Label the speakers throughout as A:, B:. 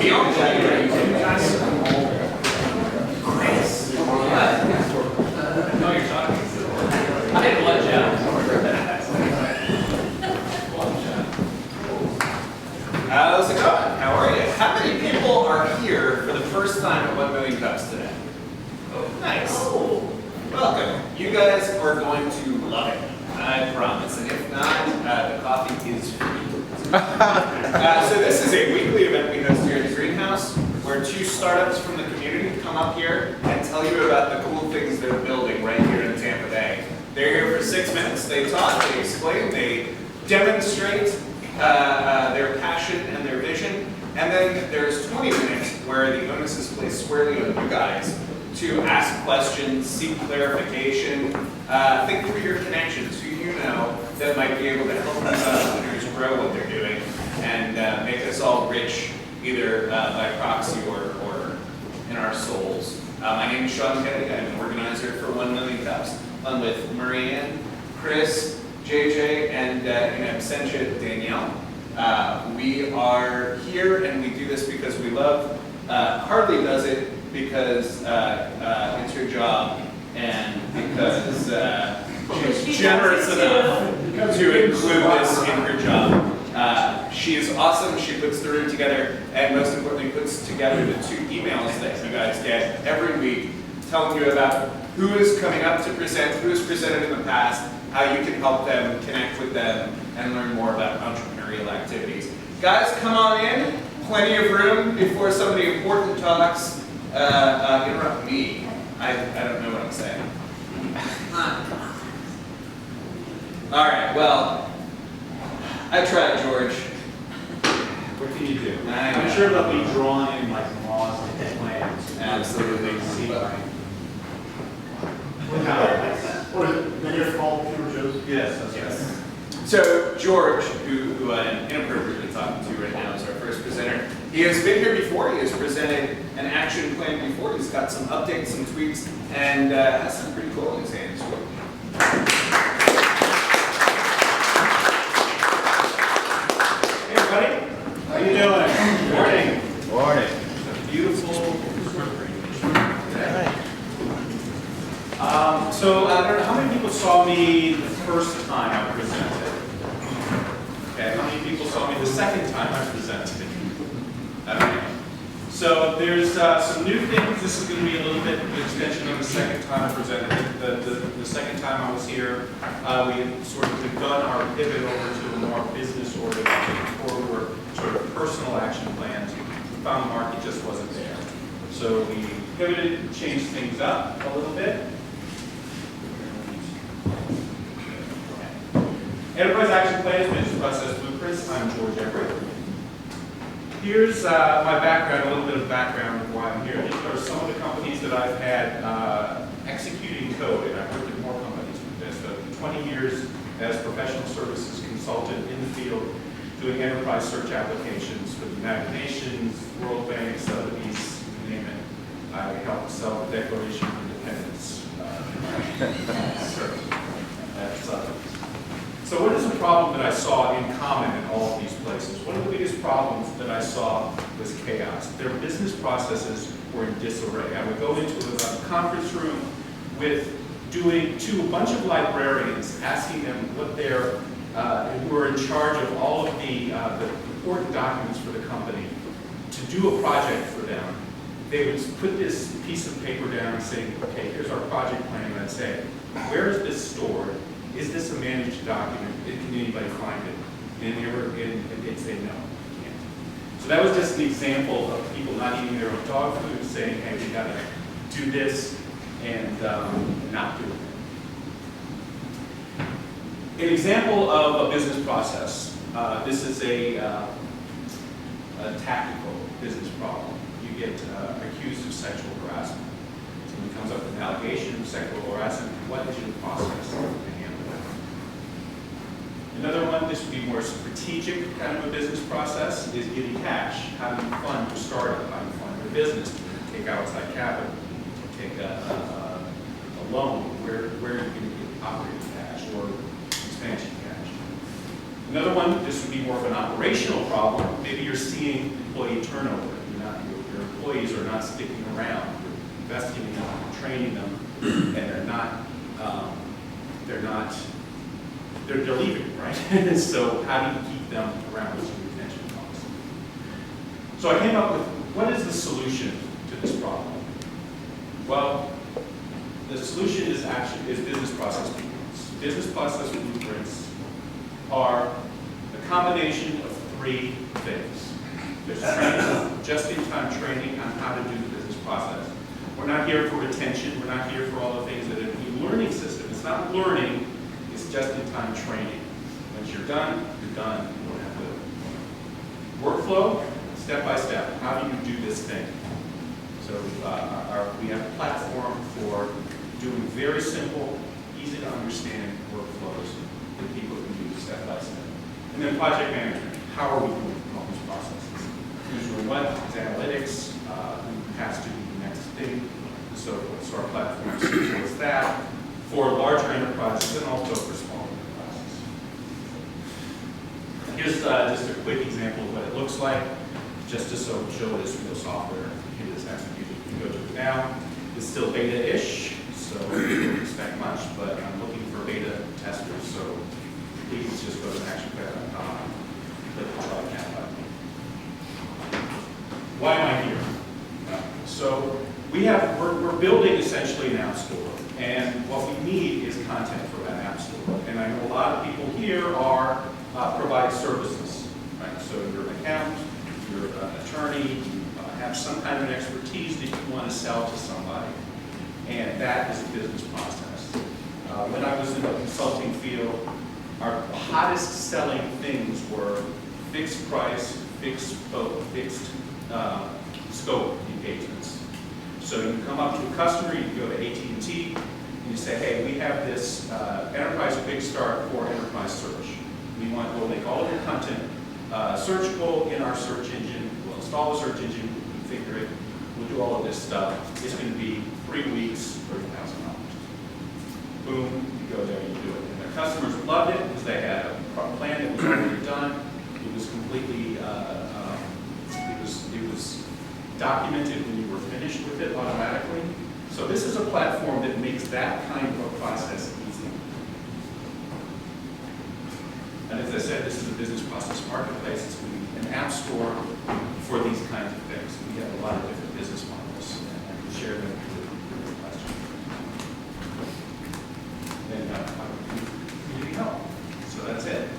A: beyond what you guys. Chris. What? No, you're talking. I had blood job. How's it going? How are you? How many people are here for the first time at 1 Million Cups today? Oh, nice. Welcome. You guys are going to love it. I promise. And if not, the coffee is free. So this is a weekly event we host here at the Greenhouse, where 2 startups from the community come up here and tell you about the cool things they're building right here in Tampa Bay. They're here for 6 minutes. They talk, they explain, they demonstrate their passion and their vision, and then there's 20 minutes where the onus is placed squarely on you guys to ask questions, seek clarification, think through your connections, who you know that might be able to help these entrepreneurs grow what they're doing and make us all rich, either by proxy or in our souls. My name is Sean Kennedy. I'm an organizer for 1 Million Cups. I'm with Marianne, Chris, JJ, and in absentia, Danielle. We are here and we do this because we love. Harley does it because it's her job and because she's generous enough to include this in her job. She is awesome. She puts the room together and most importantly puts together the 2 emails that you guys get every week telling you about who is coming up to present, who has presented in the past, how you can help them, connect with them, and learn more about entrepreneurial activities. Guys, come on in. Plenty of room before some of the important talks interrupt me. I don't know what I'm saying. All right, well, I tried, George.
B: What can you do?
A: I'm
B: sure they'll be drawn in like laws and plans.
A: Absolutely.
C: Then you're called Peter Joseph.
B: Yes, that's
A: Yes.
B: right.
A: So George, who I am inappropriately talking to right now, is our first presenter. He has been here before. He has presented an action plan before. He's got some updates, some tweaks, and has something pretty cool in his hands.
B: Hey everybody, how you doing? Morning.
D: Morning.
B: Beautiful. So I don't know how many people saw me the first time I presented. Okay, how many people saw me the second time I presented? Okay. So there's some new things. This is going to be a little bit of an extension of the second time I presented. The second time I was here, we had sort of begun our pivot over to a more business-oriented, forward, sort of personal action plans. We found the market just wasn't there. So we pivoted, changed things up a little bit. Enterprise Action Plans, Business Process Blueprints. I'm George Everett. Here's my background, a little bit of background of why I'm here. These are some of the companies that I've had executing code, and I've worked at more companies with this. 20 years as professional services consultant in the field, doing enterprise search applications for the United Nations, World Bank, Sotheby's, you name it. I helped sell the Declaration of Independence. That's So what is the problem that I saw in common in all of these places? One of the biggest problems that I saw was chaos. Their business processes were in disarray. I would go into a conference room to a bunch of librarians, asking them what who were in charge of all of the important documents for the company, to do a project for them. They would put this piece of paper down saying, okay, here's our project plan, and I'd say, where is this stored? Is this a managed document? Can anybody find it? And they'd say no, you can't. So that was just an example of people not eating their own dog food, saying, hey, we got to do this and not do it. An example of a business process. This is a tactical business problem. You get accused of sexual harassment. Someone comes up with an allegation of sexual harassment. What is your process to handle that? Another one, this would be more strategic kind of a business process, is getting cash. How do you fund your startup? How do you fund your business? Take outside capital, take a loan. Where are you going to get operating cash or expansion cash? Another one, this would be more of an operational problem. Maybe you're seeing employee turnover. your employees are not sticking around. You're investing in them, training them, and they're leaving, right? So how do you keep them around with some retention policy? So I came up with, what is the solution to this problem? Well, the solution is business process blueprints. Business process blueprints are a combination of three things. There's training, just-in-time training on how to do the business process. We're not here for retention. We're not here for all the things that are in the learning system. It's not learning, it's just-in-time training. Once you're done, you're done. You don't have to workflow, step by step. How do you do this thing? So we have a platform for doing very simple, easy to understand workflows that people can use step by step. And then project management. How are we doing all these processes? Who's doing what? It's analytics. Who has to do the next thing? So our platform supports that for larger enterprises and also for smaller enterprises. Here's just a quick example of what it looks like, just to show this real software. This has to be, you can go to it now. It's still beta-ish, so we don't expect much, but I'm looking for beta testers, so please just go to actionplayer.com and click the try cat button. Why am I here? So we're building essentially an app store, and what we need is content for that app store. And I know a lot of people here are provide services, right? So you're an accountant, you're an attorney, you have some kind of an expertise that you want to sell to somebody, and that is a business process. When I was in the consulting field, our hottest selling things were fixed price, fixed scope engagements. So you come up to a customer, you go to AT&T, and you say, hey, we have this enterprise big start for enterprise search. We'll make all of your content searchable in our search engine. We'll install the search engine, we'll configure it, we'll do all of this stuff. It's going to be 3 weeks, $30,000. Boom, you go there, you do it. And the customers loved it because they had a plan that was already done. It was completely, it was documented when you were finished with it automatically. So this is a platform that makes that kind of a process easy. And as I said, this is a business process marketplace. It's an app store for these kinds of things. We have a lot of different business models, and I can share them with your question. Then you need help. So that's it.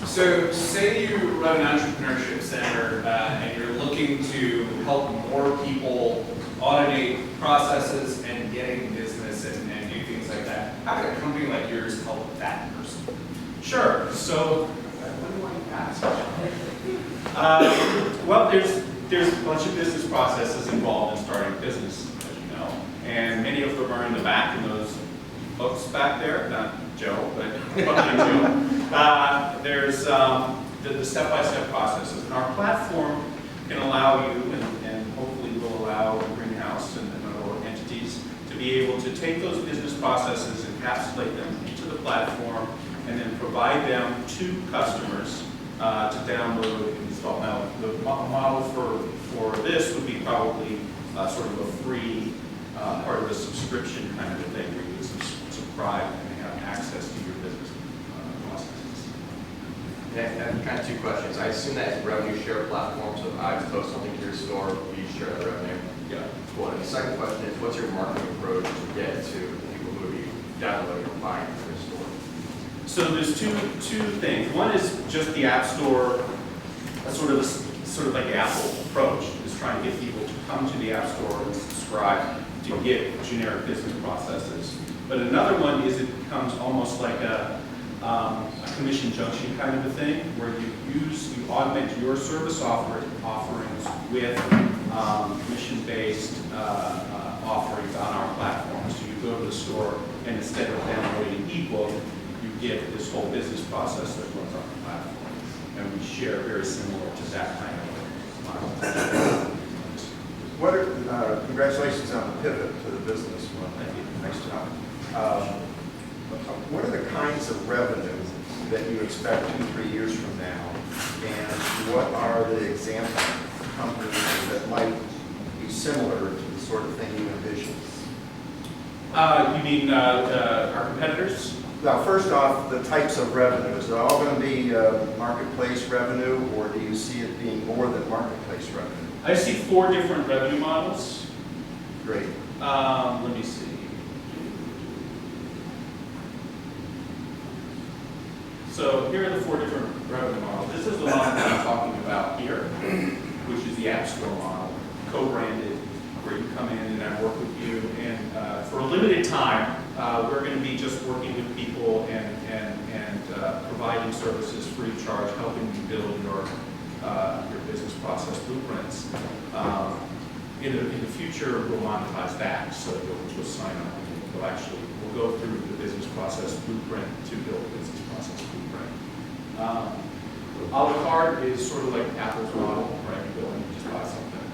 A: So say you run an entrepreneurship center and you're looking to help more people automate processes and getting business and do things like that. How could a company like yours help that person?
B: Sure. So what do you want to ask? Well, there's a bunch of business processes involved in starting a business, as you know, and many of them are in the back in those books back there. Not Joe, but Joe. There's the step-by-step processes, and our platform can allow you, and hopefully will allow Greenhouse and other entities to be able to take those business processes, encapsulate them into the platform, and then provide them to customers to download and install. Now, the model for this would be probably sort of a free part of a subscription kind of a thing, where you would subscribe and have access to your business processes.
C: I've kind of two questions. I assume that it's a revenue share platform, so if I post something to your store, you share the revenue.
B: Yeah.
C: Cool. And the second question is, what's your marketing approach to get to the people who would be downloading or buying from your store?
B: So there's two things. One is just the App Store, sort of like the Apple approach, is trying to get people to come to the App Store and subscribe to get generic business processes. But another one is it becomes almost like a commission junction kind of a thing, where you augment your service offerings with commission-based offerings on our platform. So you go to the store, and instead of downloading an ebook, you get this whole business process that runs on the platform. And we share very similar to that kind of model.
D: Congratulations on the pivot to the business one.
B: Thank you.
D: Nice job. What are the kinds of revenue that you expect 2-3 years from now? And what are the example companies that might be similar to the sort of thing you envision?
B: You mean our competitors?
D: Now, first off, the types of revenue. Is it all going to be marketplace revenue, or do you see it being more than marketplace revenue?
B: I see 4 different revenue models.
D: Great.
B: Let me see. So here are the 4 different revenue models. This is the model that I'm talking about here, which is the App Store model, co-branded, where you come in and I work with you. And for a limited time, we're going to be just working with people and providing services free of charge, helping you build your business process blueprints. In the future, we'll monetize that, so you'll sign up. We'll go through the business process blueprint to build a business process blueprint. A la carte is sort of like Apple's model, right? You go in and just buy something.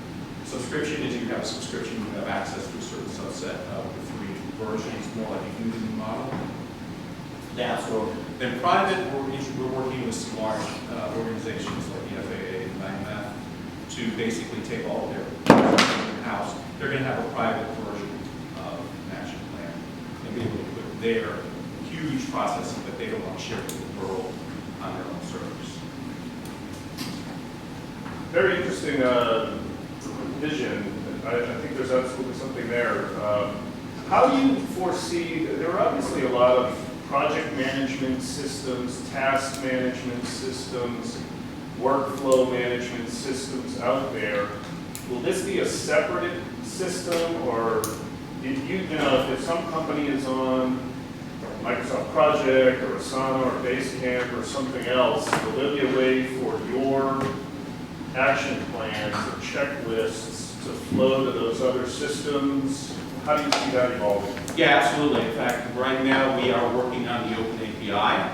B: Subscription is you have a subscription, you have access to a certain subset of the free versions, more like a Udemy model. Yeah, so then private, we're working with some large organizations like the FAA and IMF to basically take all of their in-house. They're going to have a private version of an action plan and be able to put their huge processing that they don't want to share with the world on their own servers.
E: Very interesting vision. I think there's absolutely something there. How do you foresee, there are obviously a lot of project management systems, task management systems, workflow management systems out there. Will this be a separate system, or if some company is on Microsoft Project or Asana or Basecamp or something else, will there be a way for your action plans or checklists to flow to those other systems? How do you see that evolving?
B: Yeah, absolutely. In fact, right now we are working on the Open API.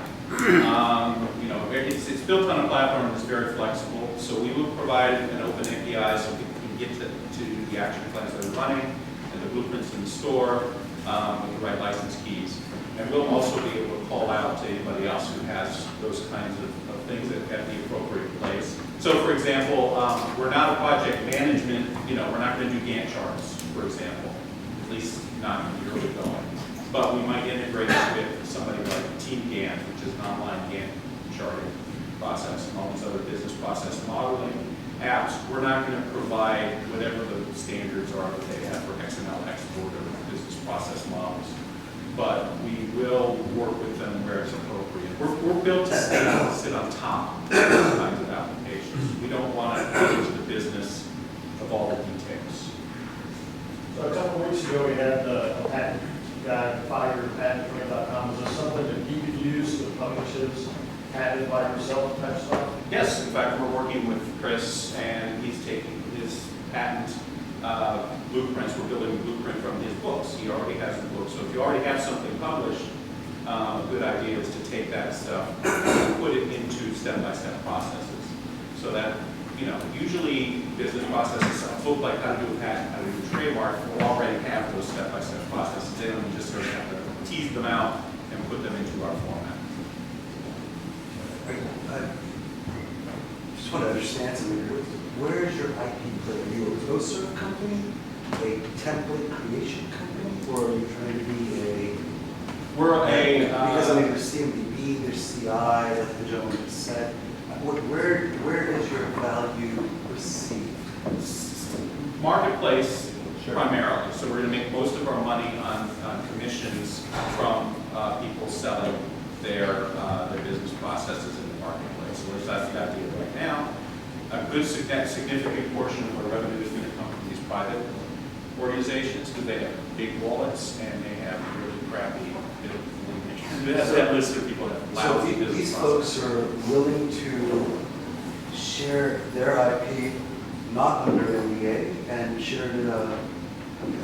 B: It's built on a platform that's very flexible, so we will provide an Open API so people can get to the action plans that are running and the blueprints in the store with the right license keys. And we'll also be able to call out to anybody else who has those kinds of things at the appropriate place. So, for example, we're not a project management, we're not going to do Gantt charts, for example, at least not in the early going. But we might integrate with somebody like Team Gantt, which is an online Gantt charting process, and all these other business process modeling apps. We're not going to provide whatever the standards are that they have for XML export or business process models. But we will work with them where it's appropriate. We're built to sit on top of those kinds of applications. We don't want to manage the business of all the details.
F: So a couple of weeks ago, we had a patent guy file your patent.com. Is this something that he could use to publish his patent by yourself type stuff?
B: Yes, in fact, we're working with Chris, and he's taking his patent blueprints. We're building a blueprint from his books. He already has the book. So if you already have something published, a good idea is to take that stuff and put it into step-by-step processes. So that, usually business processes, folks like how to do a patent, how to do a trademark, will already have those step-by-step processes. They don't just sort of have to tease them out and put them into our format.
G: I just want to understand something. Where is your IP play? Are you a closed-serve company, a template creation company, or are you trying to be a...
B: We're
G: because there's CMDB, there's CI, like the gentleman said. Where is your value received?
B: Marketplace primarily. So we're going to make most of our money on commissions from people selling their business processes in the marketplace. So that's the idea right now. A good significant portion of our revenue is going to come from these private organizations because they have big wallets and they have really crappy that list of people that have lousy
G: so
B: business
G: these
B: processes.
G: folks are willing to share their IP not under NDA and share it in a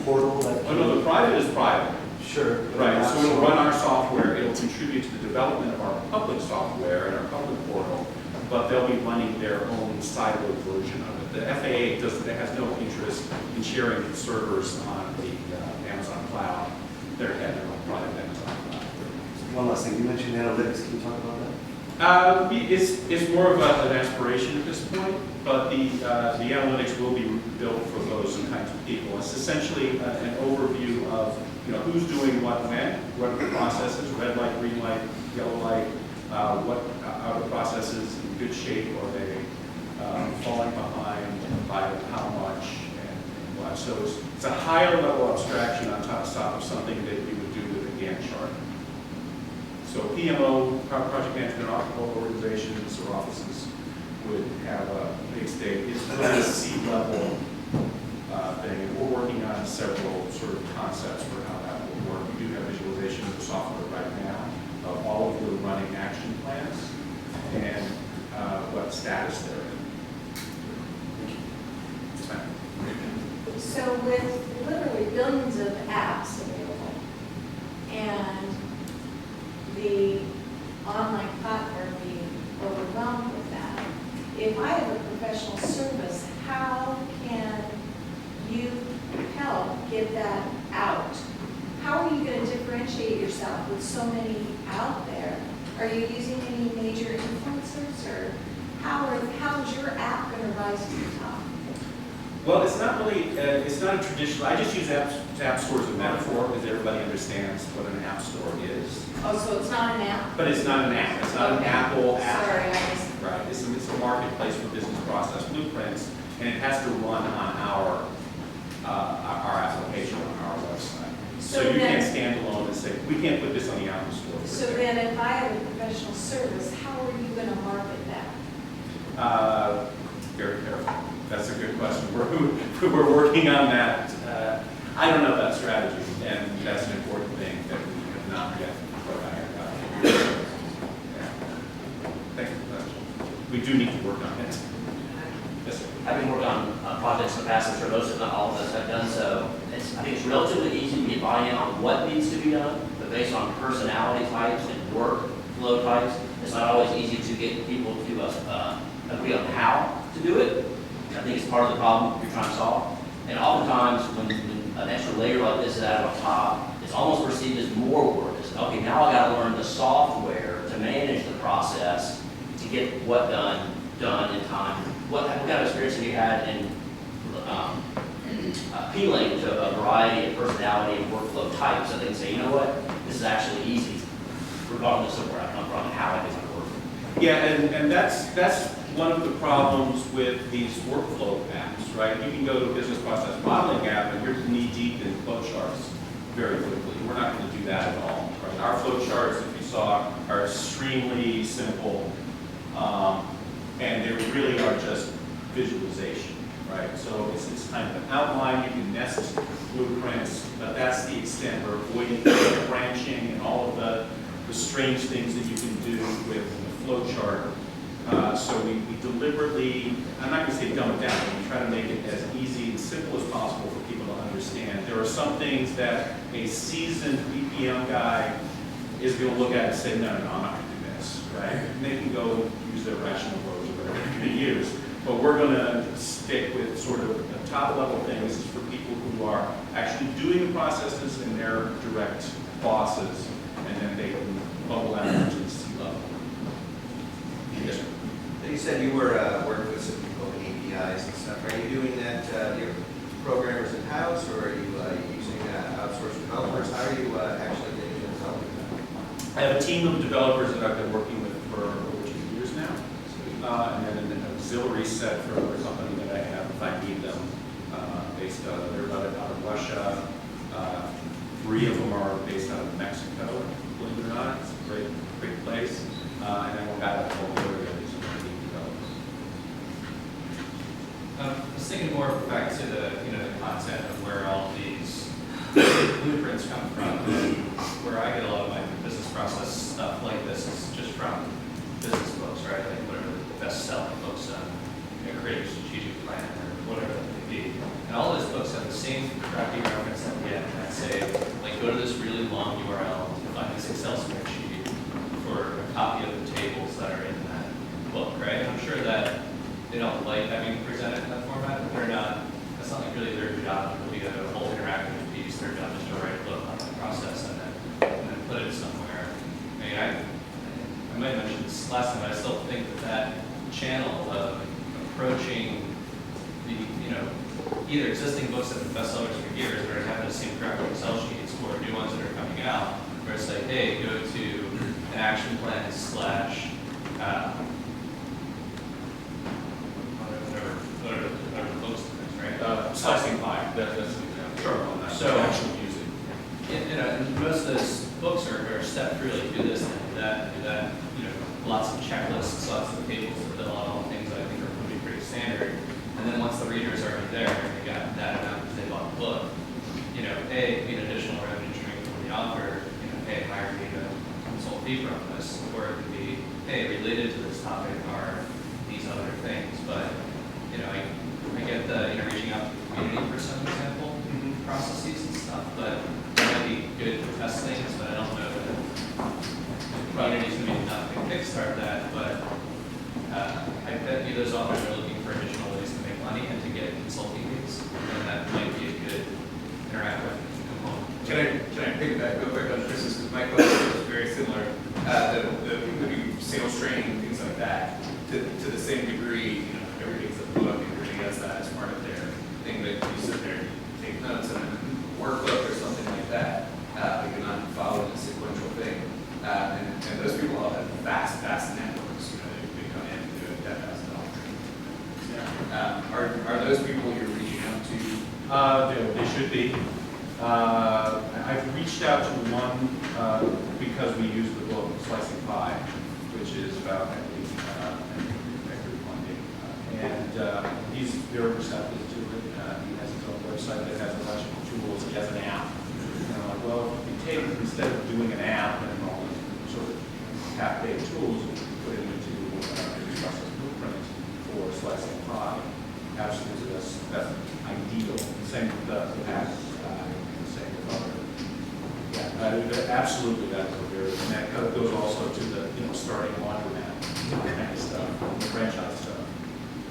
G: portal that...
B: Oh no, the private is private.
G: Sure.
B: Right, so it'll run our software, it'll contribute to the development of our public software and our public portal, but they'll be running their own siloed version of it. The FAA has no interest in sharing servers on the Amazon cloud. They're at their own private
G: One last thing, you mentioned analytics, can you talk about that?
B: It's more of an aspiration at this point, but the analytics will be built for those kinds of people. It's essentially an overview of, who's doing what when, what are the processes, red light, green light, yellow light, what are the processes in good shape, or are they falling behind by how much and what. So it's a higher level abstraction on top of something that you would do with a Gantt chart. So PMO, project management organizations or offices would have a big stake. It's really a C-level thing, and we're working on several sort of concepts for how that will work. We do have visualization of the software right now of all of the running action plans and what status they're in. Yes, ma'am.
H: So with literally billions of apps available and the online platform being overwhelmed with that, if I have a professional service, how can you help get that out? How are you going to differentiate yourself with so many out there? Are you using any major influencers, or how is your app going to rise to the top?
B: Well, it's not really, it's not a traditional, I just use app store as a metaphor because everybody understands what an app store is.
H: Oh, so it's not an app?
B: But it's not an app, it's not an
H: Okay.
B: Apple app.
H: Sorry, I missed.
B: Right, it's a marketplace for business process blueprints, and it has to run on our application on our website. So you
H: then-
B: can't stand alone and say, we can't put this on the Apple Store. for
H: So
B: example.
H: then if I have a professional service, how are you going to market that?
B: Very careful. That's a good question. We're working on that. I don't know that strategy, and that's an important thing that we have not yet put on our yeah. Thank you for the question. We do need to work on it. Yes, sir.
I: I've been working on projects in the past, I'm sure most if not all of us have done so. I think it's relatively easy to get buy-in on what needs to be done, but based on personality types and workflow types, it's not always easy to get people to agree on how to do it. I think it's part of the problem you're trying to solve. And oftentimes, when an extra layer like this is added on top, it's almost perceived as more work. It's, okay, now I got to learn the software to manage the process to get what done in time. What kind of experience have you had in appealing to a variety of personality and workflow types so they can say, you know what, this is actually easy, regardless of where I come from and how I do my work?
B: Yeah, and that's one of the problems with these workflow apps, right? You can go to a business process modeling app and you're knee deep in flow charts very quickly. We're not going to do that at all, right? Our flow charts, if you saw, are extremely simple, and they really are just visualization, right? So it's kind of an outline. You can nest blueprints, but that's the extent. We're avoiding branching and all of the strange things that you can do with the flow chart. So we deliberately, I'm not going to say dumb it down, but we try to make it as easy and simple as possible for people to understand. There are some things that a seasoned BPM guy is going to look at and say, no, I'm not going to do this, right? And they can go use their rational roads or whatever they're going to use. But we're going to stick with sort of the top level things for people who are actually doing the processes and their direct bosses, and then they can bubble out into the C-level. Yes, sir.
J: You said you were working with some people in APIs and stuff. Are you doing that, your programmers in-house, or are you using outsourced developers? How are you actually getting the development done?
B: I have a team of developers that I've been working with for over 2 years now, and then an auxiliary set for another company that I have if I need them, based they're out of Russia. 3 of them are based out of Mexico, believe it or not. It's a great place. And then we've got a whole area of these developers.
K: I was thinking more back to the content of where all these blueprints come from. And where I get a lot of my business process stuff like this is just from business books, right? Like whatever the best-selling books on creating a strategic plan or whatever that may be. And all those books have the same crappy reference at the end. I'd say, like, go to this really long URL to find this Excel spreadsheet for a copy of the tables that are in that book, right? And I'm sure that they don't like having presented in that format, but they're not, that's not like really their job to be a whole interactive piece. Their job is to write a book on the process and then put it somewhere. last time, but I still think that channel of approaching the, either existing books that have been bestsellers for years that are having the same graphic Excel sheets or new ones that are coming out, where it's like, hey, go to an action plan slash, whatever the books is, right?
B: Slicing pie, that's an example.
K: Sure.
B: On that.
K: So-
B: Actually use it.
K: And most of those books are step through, like do this and do that, lots of checklists, lots of tables that fill out all the things that I think are going to be pretty standard. And then once the reader's already there, and they got that amount because they bought the book, A, an additional revenue stream from the author, hey, hire me to consult fee from this, or it could be, hey, related to this topic are these other things. But, I get the, reaching out to the community for some example processes and stuff, but it might be good to test things, but I don't know that the community's going to be enough to kickstart that, but I bet you those authors are looking for additional ways to make money and to get consulting fees, and that might be a good interactive component.
A: Can I piggyback real quick on Chris's, because my question was very similar. The people who do sales training and things like that, to the same degree, everybody gets a book and everybody has that as part of their thing, that you sit there and take notes and a workbook or something like that, but you're not following a sequential thing. And those people all have vast networks, they come in and do a $10,000 training. Are those people you're reaching out to?
B: They should be. I've reached out to one because we use the book Slicing Pie, which is about equity funding. And he's very receptive to it. He has his own website that has a bunch of tools. He has an app. And I'm like, well, if you take, instead of doing an app and all these sort of half-baked tools, put it into the process blueprint for Slicing Pie. Absolutely, that's ideal. Same with the app. Same with other. Yeah, absolutely, that's what we're, and that kind of goes also to the, starting laundromat kind of stuff, the franchise stuff.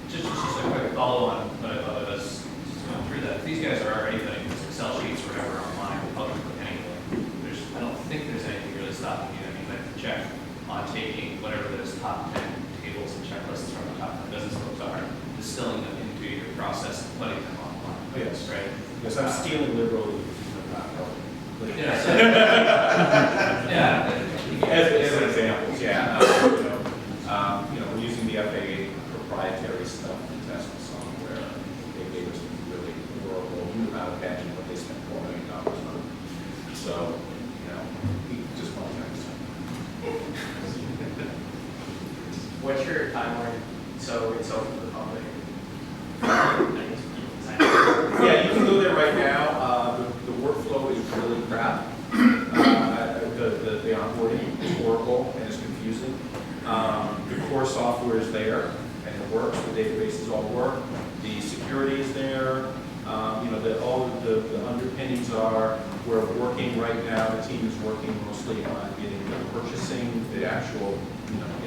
K: Just a quick follow on what I thought of us going through that. If these guys are already putting Excel sheets or whatever online publicly anyway, I don't think there's anything really stopping you. To check on taking whatever those top 10 tables and checklists from the top 10 business books are, distilling them into your process and putting them online.
B: Oh, yes.
K: Right?
B: Yes, I'm stealing liberally.
K: Yeah. So, yeah.
B: As examples, yeah. We're using the FAA proprietary stuff to test the software. They gave us really horrible. You know how to imagine what they spent $4 million on. So, just one thing.
C: What's your timeline? So it's open to the public?
B: Yeah, you can go there right now. The workflow is really crap. The onboarding is horrible and it's confusing. The core software is there and it works. The databases all work. The security is there. All of the underpinnings are. We're working right now. The team is working mostly on getting the purchasing, the actual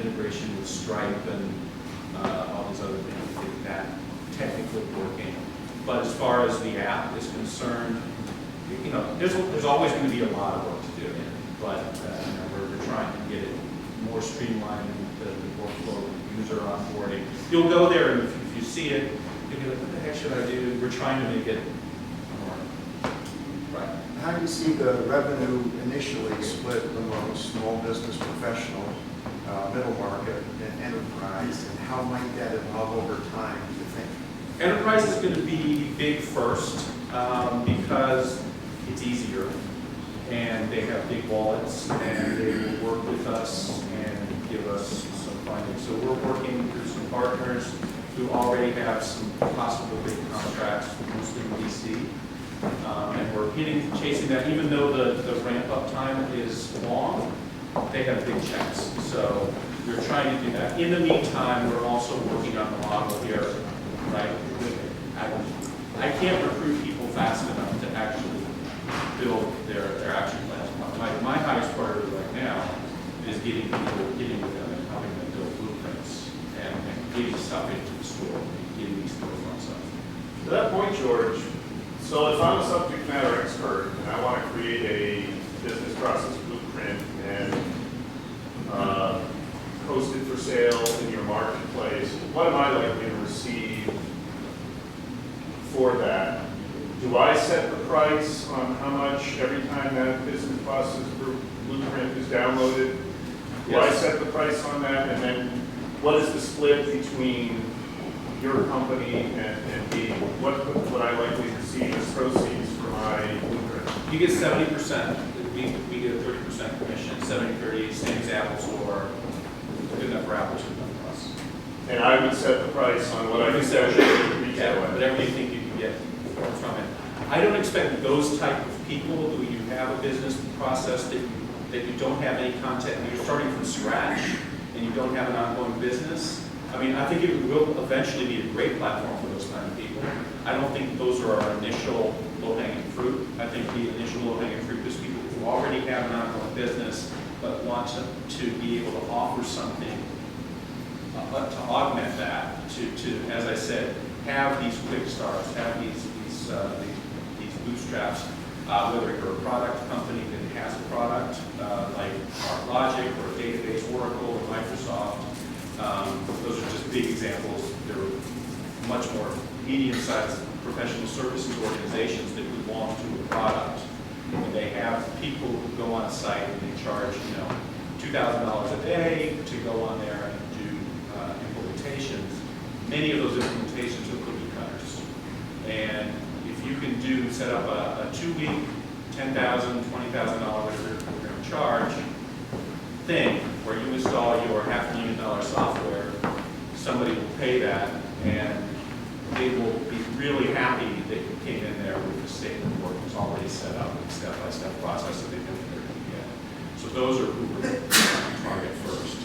B: integration with Stripe and all these other things. Getting that technically working. But as far as the app is concerned, there's always going to be a lot of work to do. But we're trying to get it more streamlined, the workflow, the user onboarding. You'll go there, and if you see it, you'll be like, what the heck should I do? We're trying to make it more. Right.
D: How do you see the revenue initially split among small business professionals, middle market, and enterprise, and how might that evolve over time, do you think?
B: Enterprise is going to be big first because it's easier and they have big wallets and they will work with us and give us some funding. So we're working through some partners who already have some possible big contracts, mostly in DC. And we're chasing that, even though the ramp-up time is long, they have big checks. So we're trying to do that. In the meantime, we're also working on the model here, right? I can't recruit people fast enough to actually build their action plans. My highest priority right now is getting with them and helping them build blueprints and getting stuff into the store, getting these storefronts up.
E: To that point, George, so if I'm a subject matter expert and I want to create a business process blueprint and post it for time that business process blueprint is downloaded? Do I
B: Yes.
E: set the price on that, and then what is the split between your company and me? What would I likely receive as proceeds for my blueprint?
B: You get 70%, we get a 30% commission, 70-30, same as Apple Store, good enough for Apple, good enough for us.
E: And I would set the price on what I
B: You
E: can
B: set
E: sell
B: it,
E: retail at.
B: whatever you think you can get from it. I don't expect those type of people, who you have a business process that you don't have any content, you're starting from scratch, and you don't have an ongoing business. I mean, I think it will eventually be a great platform for those kind of people. I don't think those are our initial low-hanging fruit. I think the initial low-hanging fruit is people who already have an ongoing business, but want to be able to offer something to augment that, to, as I said, have these quick starts, have these bootstraps, whether you're a product company that has a product, like Logic or Database, Oracle, or Microsoft. Those are just big examples. They're much more medium-sized professional services organizations that belong to a product. And they have people who go on site and they charge, $2,000 a day to go on there and do implementations. Many of those implementations are cookie cutters. And if you can set up a 2-week, $10,000, $20,000, whatever you're going to charge thing, where you install your $500,000 software, somebody will pay that, and they will be really happy that you came in there with the statement of work that's already set up, and step-by-step process that they know they're going to get. So those are who we're target first.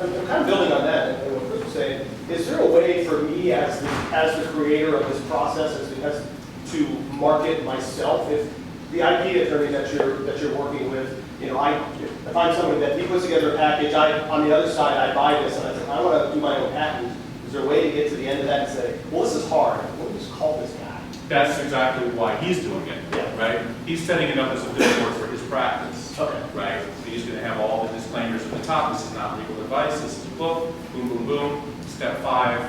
F: I'm kind of building on that, and what Chris was saying. Is there a way for me as the creator of this process as to market myself? If the IP attorney that you're working with, if I'm somebody that he puts together a package, on the other side I buy this and I say, I want to do my own patent. Is there a way to get to the end of that and say, well, this is hard. What do we just call this guy?
B: That's exactly why he's doing it,
F: Yeah.
B: right? He's setting it up as a billboard for his practice,
F: Okay.
B: right? So he's going to have all the disclaimers at the top. This is not legal advice. This is a book. Boom, boom, boom. Step 5.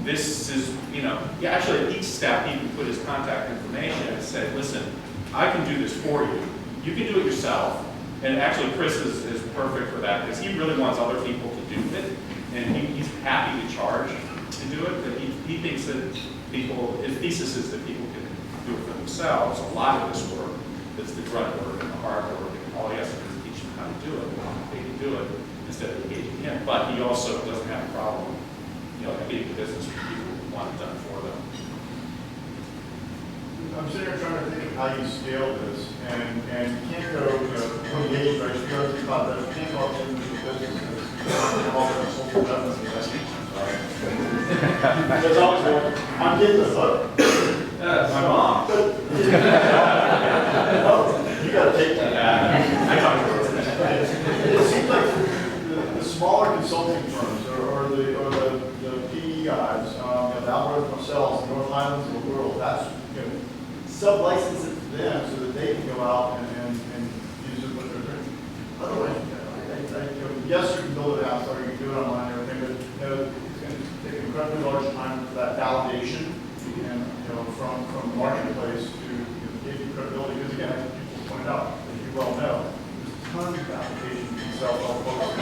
B: This is, actually at each step he can put his contact information and say, listen, I can do this for you. You can do it yourself. And actually Chris is perfect for that because he really wants other people to do it. And he's happy to charge to do it, but he thinks that his thesis is that people can do it for themselves. A lot of this work, that's the grunt work and the hard work, and all he has to do is teach them how to do it. They can do it instead of engaging him. But he also doesn't have a problem, getting the business from people who want it done for them.
L: I'm sitting here trying to think of how you scale this, and you can't go, 28, right? You go through about that, you can't go up to businesses, all the social references, right? There's always one, I'm getting the vote.
B: My mom.
L: Oh, you gotta take that.
B: I talked to her.
L: It seems like the smaller consulting firms, or the PE guys, the Alvarez Marcells, the North Highlands of the world, that's, sub-license it to them so that they can go out and use it with their drink. Otherwise, yes, you can build it out, or you can do it online and everything, but it's going to take an incredibly large time for that validation and from the marketplace to give you credibility. Because again, as people pointed out, as you well know, there's tons of applications and self-help books.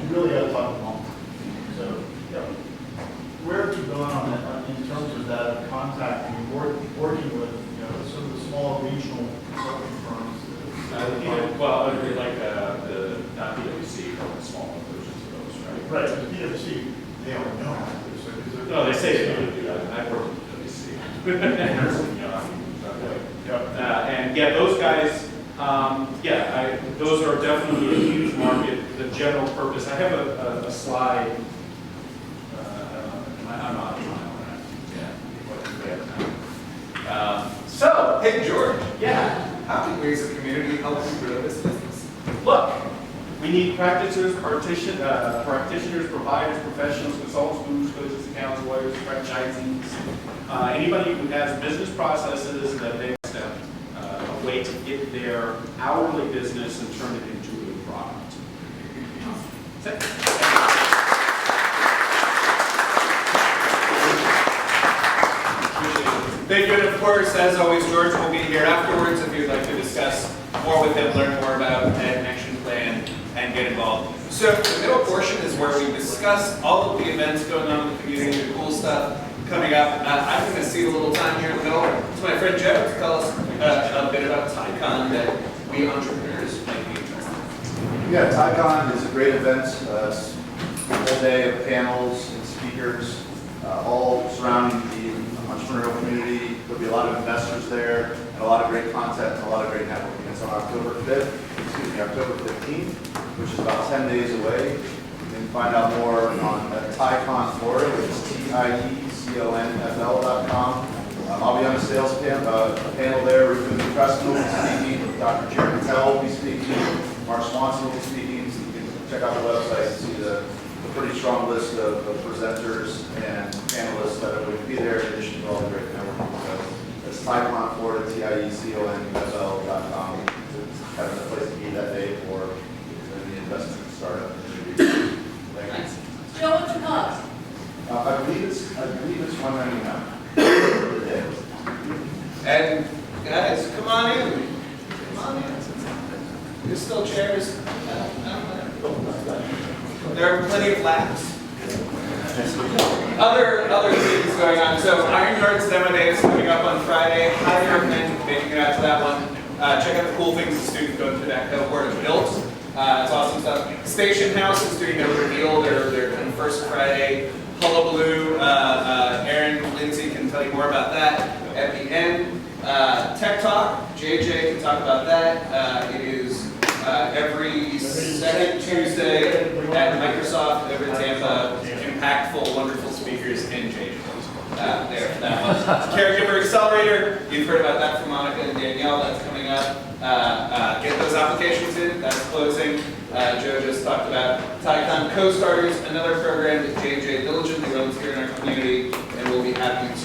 L: You really got to talk to them. So, where are you going on that in terms of that contacting and working with some of the small regional consulting firms?
B: Well, like the not PwC, but the smaller versions of those, right?
L: Right, the PwC, they don't know how to do this.
B: No, they say they don't do that. I've worked with PwC. And those guys, those are definitely a huge market. The general purpose. I have a slide. I'm not.
A: So, hey George,
B: Yeah.
A: how can we as a community help you grow this business?
B: Look, we need practitioners, providers, professionals, consultants, gurus, coaches, accountants, lawyers, franchisees, anybody who has business processes that they have a way to get their hourly business and turn it into a product. That's it.
A: Thank you, and of course, as always, George will be here afterwards if you'd like to discuss more with him, learn more about an action plan, and get involved. So the middle portion is where we discuss all of the events going on in the community, the cool stuff coming up. I'm going to cede a little time here in the middle to my friend Joe to tell us a bit about TyCon that we entrepreneurs might be interested in.
M: Yeah, TyCon is a great event, a full day of panels and speakers, all surrounding the entrepreneurial community. There'll be a lot of investors there, and a lot of great content, and a lot of great networking. It's on October 15th, which is about 10 days away. You can find out more on TyCon Florida, which is TIECONFL.com. I'll be on a sales panel there. Ruben Preston will be speaking. Dr. Jerry Patel will be speaking. Mark Swanson will be speaking. So you can check out the website and see the pretty strong list of presenters and panelists that are going to be there in addition to all the great networking. So that's TyCon Florida, TIECONFL.com. Having a place to be that day for the investment startup. Thank you.
H: Joe, what's your cost?
M: I believe it's $199.
A: And guys, come on in. Come on in. There's still chairs. There are plenty of laps. Other things going on. So Iron Yard's demo day is coming up on Friday. Highly recommend making it out to that one. Check out the cool things the students going through that cohort have built. It's awesome stuff. Station House is doing their reveal, their kind of first Friday hullabaloo. Aaron Lindsay can tell you more about that at the end. Tech Talk, JJ can talk about that. It is every second Tuesday at Microsoft over in Tampa. Impactful, wonderful speakers and JJ there for that one. Caregiver Accelerator, you've heard about that from Monica and Danielle. That's coming up. Get those applications in. That's closing. Joe just talked about TyCon Co-Starters, another program that JJ diligently runs here in our community, and we'll be happy to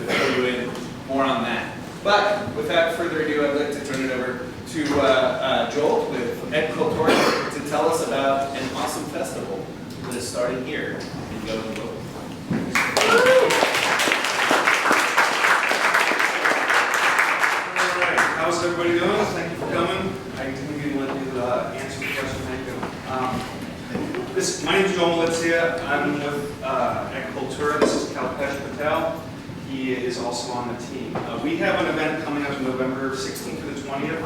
A: fill you in more on that. But without further ado, I'd like to turn it over to Joel with Cultura to tell us about an awesome festival that is starting here in Golden Grove.
N: How's everybody doing? Thank you for coming. I think we want to answer the question. Thank you. My name is Joel Malizia. I'm with Cultura. This is Kalpesh Patel. He is also on the team. We have an event coming up November 16th to the 20th.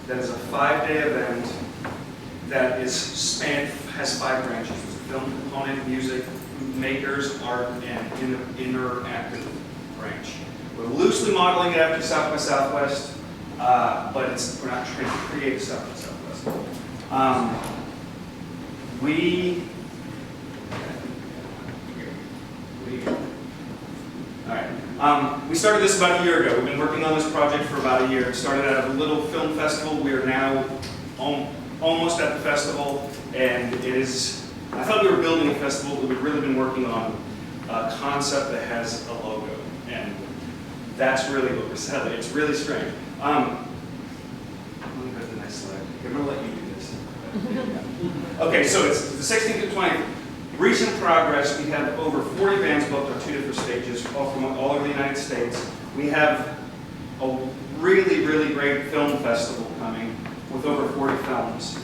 N: That is a 5-day event that has 5 branches. There's a film component, music, makers, art, and interactive branch. We're loosely modeling it after South by Southwest. But we're not trying to create South by Southwest. We started this about a year ago. We've been working on this project for about a year. It started at a little film festival. We are now almost at the festival, and it is. I thought we were building a festival, but we've really been working on a concept that has a logo, and that's really what we're selling. It's really strange. Let me go to the next slide. I'm going to let you do this. Okay, so it's the 16th to 20th. Recent progress, we have over 40 bands booked on 2 different stages, all from all over the United States. We have a really, really great film festival coming with over 40 films.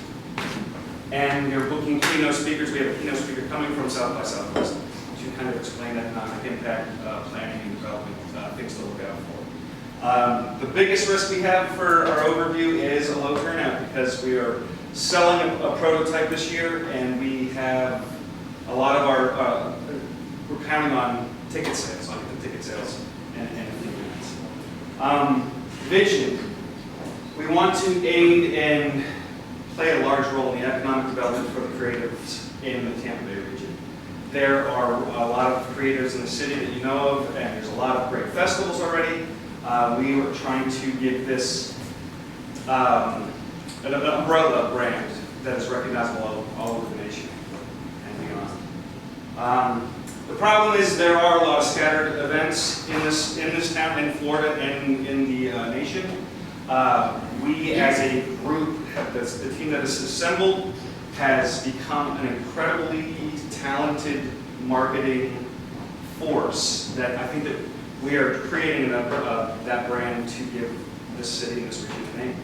N: And we're booking keynote speakers. We have a keynote speaker coming from South by Southwest to kind of explain economic impact, planning and development, things to look out for. The biggest risk we have for our overview is a low turnout because we are selling a prototype this year, and we have a lot of our, we're counting on ticket sales, on the ticket sales in a few minutes. Vision. We want to aid and play a large role in the economic development for the creatives in the Tampa Bay region. There are a lot of creatives in the city that you know of, and there's a lot of great festivals already. We were trying to give this an umbrella brand that is recognizable all over the nation and beyond. The problem is there are a lot of scattered events in this town, in Florida, and in the nation. We as a group, the team that is assembled, has become an incredibly talented marketing force that I think that we are creating that brand to give this city and this region a name.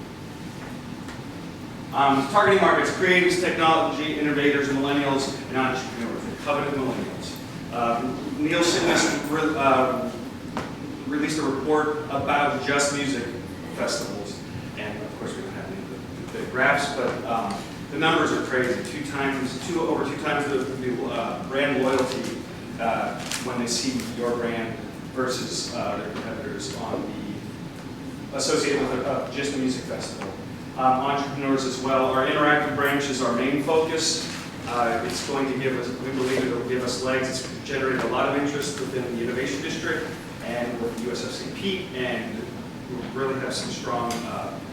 N: Targeting markets, creatives, technology, innovators, millennials, and entrepreneurs, the coveted millennials. Nielsen released a report about just music festivals, and of course we don't have any of the graphs, but the numbers are crazy. Over two times the brand loyalty when they see your brand versus their competitors associated with just a music festival. Entrepreneurs as well. Our interactive branch is our main focus. It's going to give us, we believe it will give us legs. It's generated a lot of interest within the Innovation District and with USFCP, and we really have some strong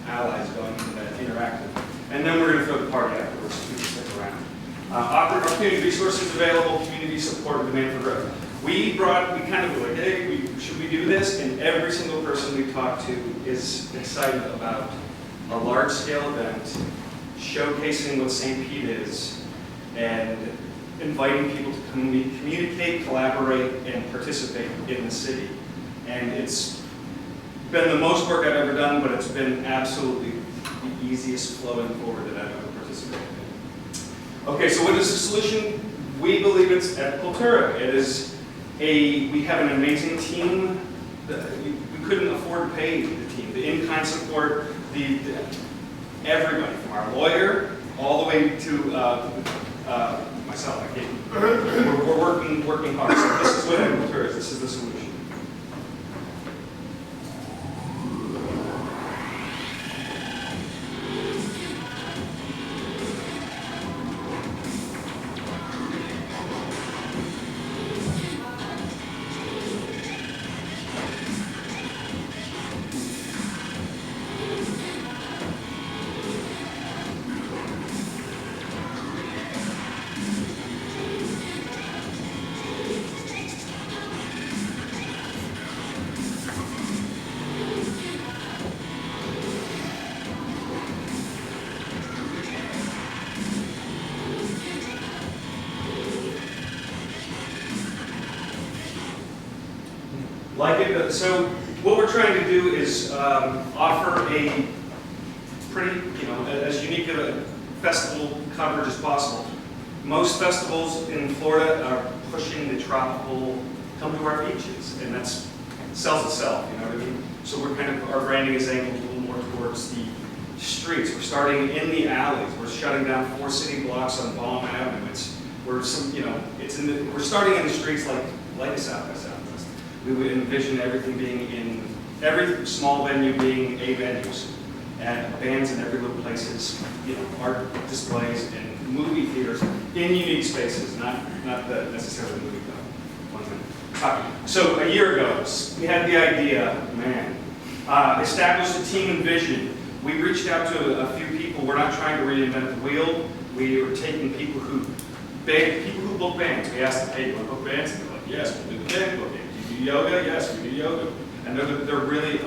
N: allies going into that interactive. And then we're going to throw the party afterwards, so please stick around. Opportunity resources available, community support, and demand for growth. We kind of were like, hey, should we do this? And every single person we talk to is excited about a large-scale event, showcasing what St. Pete is, and inviting people to communicate, collaborate, and participate in the city. And it's been the most work I've ever done, but it's been absolutely the easiest flowing forward that I've ever participated in. Okay, so what is the solution? We believe it's at Cultura. We have an amazing team. We couldn't afford to pay the team. The in-kind support, everybody from our lawyer all the way to myself. We're working hard. So this is what Cultura is. This is the solution. So what we're trying to do is offer a pretty, as unique of a festival coverage as possible. Most festivals in Florida are pushing the tropical, come to our beaches, and that sells itself, you know what I mean? So our branding is aimed a little more towards the streets. We're starting in the alleys. We're shutting down 4 city blocks on Balm Avenue. We're starting in the streets like a South by Southwest. We would envision everything being every small venue being A venues, and bands in every little places, art displays and movie theaters in unique spaces, not necessarily movie club. So a year ago, we had the idea, established a team and vision. We reached out to a few people. We're not trying to reinvent the wheel. We were taking people who book bands. We asked them, hey, do you want to book bands? And they're like, yes, we'll do the band booking. Do you do yoga? Yes, we do yoga. And they're really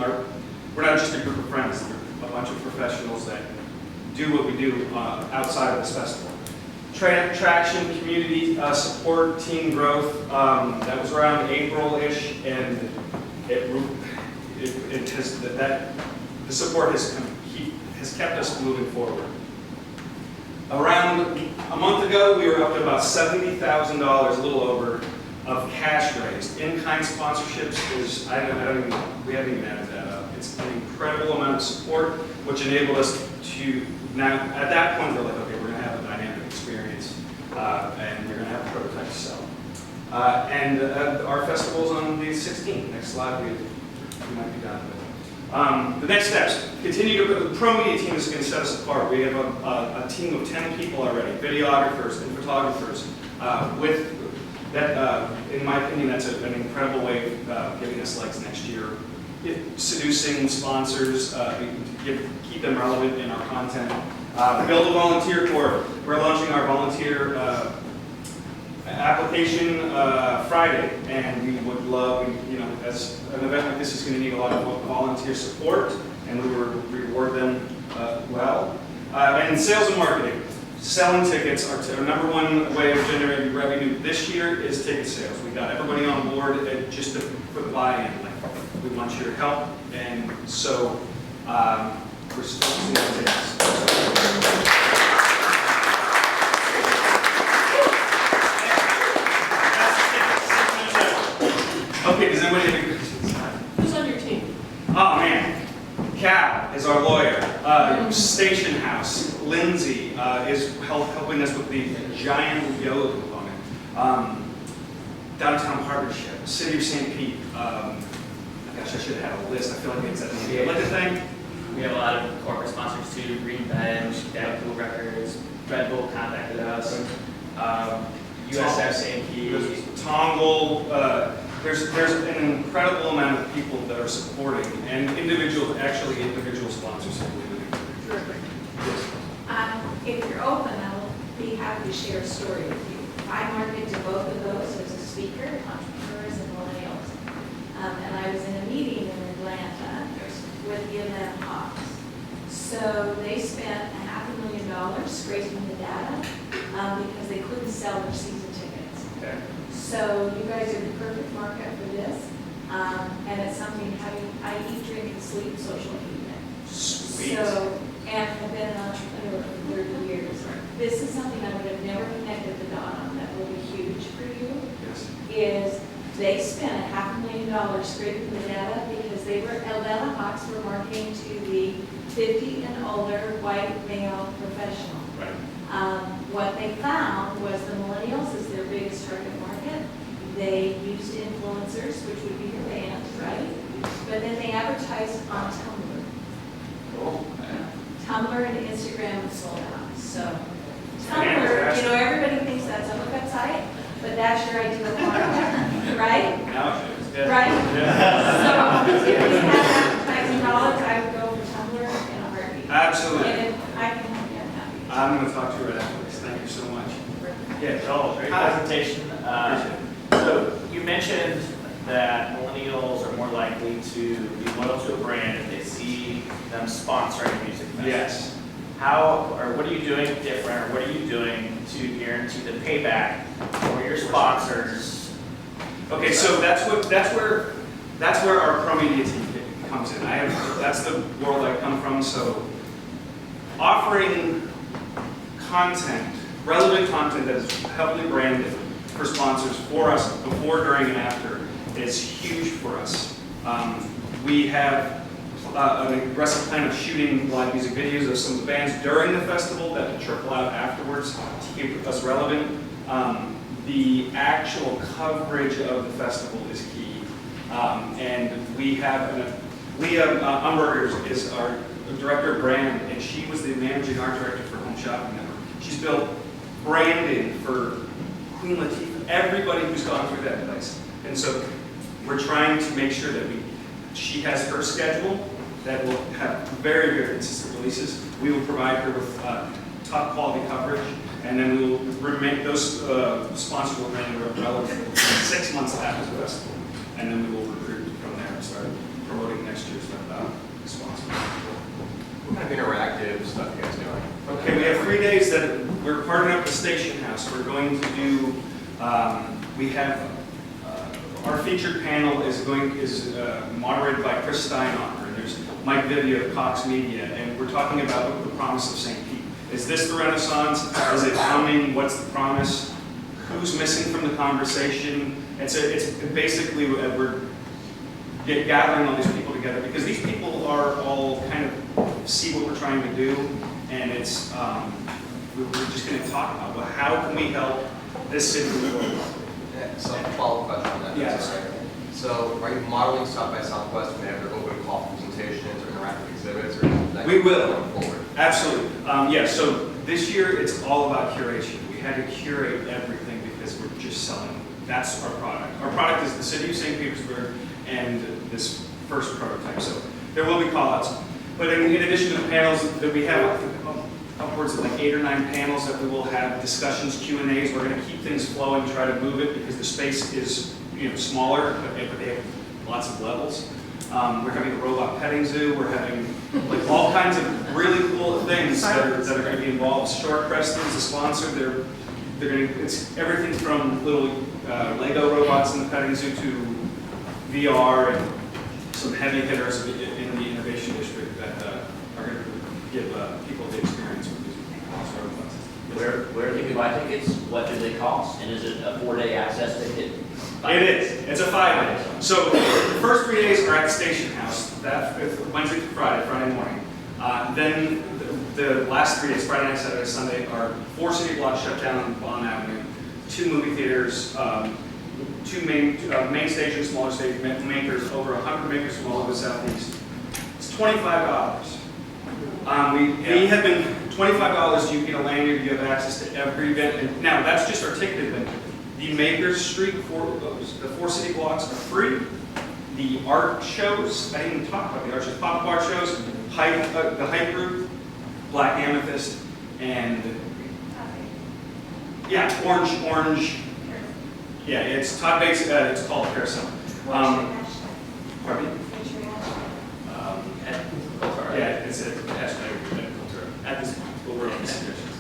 N: we're not just a group of friends. They're a bunch of professionals that do what we do outside of this festival. Traction, community support, team growth. That was around April-ish, and the support has kept us moving forward. Around a month ago, we were up to about $70,000, a little over, of cash raised. In-kind sponsorships is, we haven't even added that up. It's an incredible amount of support, which enabled us to, now, at that point, we're like, okay, we're going to have a dynamic experience, and we're going to have a prototype to sell. And our festival's on the 16th. Next slide, we might be done with it. The next steps, the pro media team is going to set us apart. We have a team of 10 people already, videographers and photographers, with that, in my opinion, that's an incredible way of giving us legs next year. Seducing sponsors, keep them relevant in our content. Build a volunteer corps. We're launching our volunteer application Friday, and we would love, as an event like this is going to need a lot of volunteer support, and we will reward them well. And sales and marketing. Selling tickets, our number one way of generating revenue this year is ticket sales. We got everybody on board just for the buy-in. we want your help, and so we're still seeing this. Okay, does anybody have any questions?
H: Who's on your team?
N: Oh man, Cal is our lawyer. Station House, Lindsay is helping us with the giant yoga component. Downtown Partnership, City of St. Pete. Gosh, I should have had a list. I feel like it's at the like a thing.
K: We have a lot of corporate sponsors too, Green Bench, Down Cool Records, Red Bull contacted us, USF St. Pete.
N: Tongle. There's an incredible amount of people that are supporting, and individual sponsors.
H: If you're open, I'll be happy to share a story with you. I market to both of those as a speaker, entrepreneurs and millennials. And I was in a meeting in Atlanta with Gillian Hawks. So they spent $500,000 scraping the data because they couldn't sell their season tickets.
N: Okay.
H: So you guys are the perfect market for this. And it's something I eat, drink, and sleep social media.
N: Sweet.
H: So, and have been an entrepreneur for 30 years. This is something I would have never connected the dot on that will be huge for you.
N: Yes.
H: Is they spent $500,000 scraping the data because they were, Atlanta Hawks were marketing to the 50 and older white male professional.
N: Right.
H: What they found was the millennials is their biggest target market. They used influencers, which would be your band, right? But then they advertised on Tumblr.
N: Cool.
H: Tumblr and Instagram was sold out. So Tumblr, you know, everybody thinks that's a hookup site, but that's your ideal market, right?
N: Now it is. Yeah.
H: Right?
N: Yeah.
H: So if you had advertising dollars, I would go for Tumblr in a heartbeat.
N: Absolutely.
H: And if I can help you, I'm happy.
N: I'm going to talk to you right after this. Thank you so much. Yeah.
O: Joel, great
N: Hi.
O: presentation. So you mentioned that millennials are more likely to be loyal to a brand if they see them sponsoring a music festival.
N: Yes.
O: How, or what are you doing different, or what are you doing to guarantee the payback for your sponsors?
N: Okay, so that's where our pro media team comes in. That's the world I come from. So offering content, relevant content that is heavily branded for sponsors for us before, during, and after is huge for us. We have an aggressive plan of shooting live music videos of some of the bands during the festival that will trickle out afterwards to keep us relevant. The actual coverage of the festival is key. And we have Leah Umberger is our director of brand, and she was the managing art director for Home Shopping Network. She's built branding for Queen Latifah, everybody who's gone through that place. And so we're trying to make sure that she has her schedule that will have very, very consistent releases. We will provide her with top quality coverage, and then we will remain, those sponsors will remain relevant for 6 months after the festival. And then we will recruit from there and start promoting next year's sponsors.
C: What kind of interactive stuff you guys doing?
N: Okay, we have 3 days that we're partnering up with Station House. We're going to do, we have, our featured panel is moderated by Chris Steinhofer, and there's Mike Vivio of Cox Media, and we're talking about the promise of St. Pete. Is this the Renaissance? Is it coming? What's the promise? Who's missing from the conversation? It's basically we're gathering all these people together because these people are all kind of see what we're trying to do, and it's we're just going to talk about, well, how can we help this city move forward?
C: Yeah, so a follow-up question on that.
N: Yes.
C: Right. So are you modeling South by Southwest when they have their open call presentations or interactive exhibits, or is that
N: We will.
C: going forward?
N: Absolutely. Yeah, so this year it's all about curation. We had to curate everything because we're just selling. That's our product. Our product is the City of St. Petersburg and this first prototype. So there will be call-outs. But in addition to the panels that we have, upwards of like 8 or 9 panels that we will have discussions, Q&As. We're going to keep things flowing, try to move it because the space is smaller, but they have lots of levels. We're having a robot petting zoo. We're having like all kinds of really cool things that are going to be involved. Short Preston's a sponsor. They're going to, it's everything from little Lego robots in the petting zoo to VR and some heavy hitters in the innovation district that are going to give people the experience with these off-road buses.
I: Where do you buy tickets? What do they cost? And is it a 4-day access ticket?
N: It is. It's a 5-day. So the first 3 days are at the station house. That is Wednesday through Friday morning. Then the last 3 days, Friday night, Saturday, Sunday, are 4 city blocks shut down on Bond Avenue, 2 movie theaters, 2 main stations, smaller stage makers, over 100 makers from all over the Southeast. It's $25. We have been $25. You get a lanyard. You have access to every event. And now that's just our ticketed event. The Makers Street, the 4 city blocks are free. The art shows, I didn't even talk about the art shows, pop-up art shows, the Hype Group, Black Amethyst, and yeah, Orange. Yeah, it's Todd Bates. It's called Carousel. Pardon me? Yeah, it's a hashtag Cultura at this point, but we're on the suggestions.